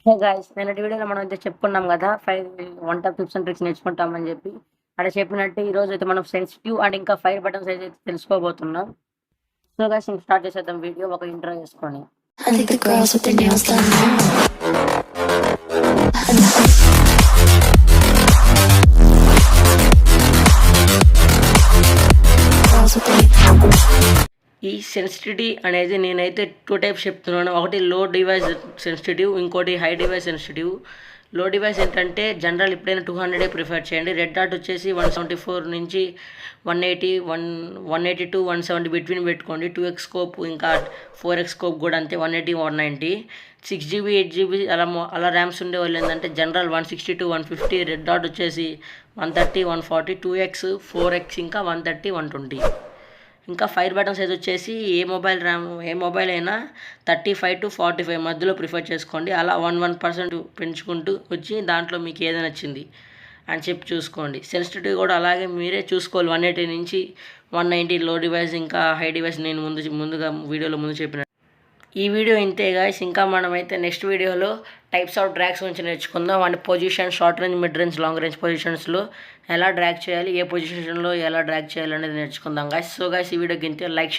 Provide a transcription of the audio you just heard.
Hey guys, నిన్నటి వీడియోలో మనం అయితే చెప్పుకున్నాం కదా, 5 వంట టిప్స్ అండ్ ట్రిక్స్ నేర్చుకుంటామని చెప్పి. అక్కడ చెప్పినట్టు ఈ రోజు అయితే మనం సెన్సిటివ్ అండ్ ఇంకా ఫైర్ బటన్స్ అయితే తెలుసుకోబోతున్నాం. సో గాయ్స్, ఇంక స్టార్ట్ చేసేద్దాం వీడియో ఒక ఇంట్రో చేసుకొని. I think the girls with their nails done now. Girls with their ఈ సెన్సిటివిటీ అనేది నేనైతే 2 టైప్స్ చెప్తున్నాను. ఒకటి లో డివైస్ సెన్సిటివ్, ఇంకోటి హై డివైస్ సెన్సిటివ్. లో డివైస్ ఏంటంటే జనరల్ ఎప్పుడైనా 200 ప్రిఫర్ చేయండి. రెడ్ డాట్ వచ్చేసి 174 నుంచి 180 180 టు 170 బిట్వీన్ పెట్టుకోండి. 2x స్కోప్ ఇంకా 4x స్కోప్ కూడా అంతే, 180 190. 6GB 8GB అలా ర్యామ్స్ ఉండే వాళ్ళు ఏంటంటే జనరల్ 160 టు 150, రెడ్ డాట్ వచ్చేసి 130 140, 2x 4x ఇంకా 130 120. ఇంకా ఫైర్ బటన్ సైజ్ వచ్చేసి ఏ మొబైల్ అయినా 35 టు 45 మధ్యలో ప్రిఫర్ చేసుకోండి. అలా 1% పెంచుకుంటూ వచ్చి దాంట్లో మీకు ఏది నచ్చింది అని చెప్పి చూసుకోండి. సెన్సిటివిటీ కూడా అలాగే మీరే చూసుకోవాలి. 180 నుంచి 190 లో డివైస్, ఇంకా హై డివైస్ నేను ముందుగా వీడియోలో చెప్పిన. ఈ వీడియో ఇంతే గాయ్స్. ఇంకా మనమైతే నెక్స్ట్ వీడియోలో టైప్స్ ఆఫ్ డ్రాగ్స్ గురించి నేర్చుకుందాం. And position, short range, mid range, long range పొజిషన్స్లో ఎలా డ్రాగ్ చేయాలి, ఏ పొజిషన్లో ఎలా డ్రాగ్ చేయాలి అనేది నేర్చుకుందాం గాయ్స్. సో గాయ్స్, ఈ వీడియోకి ఇంతే. లైక్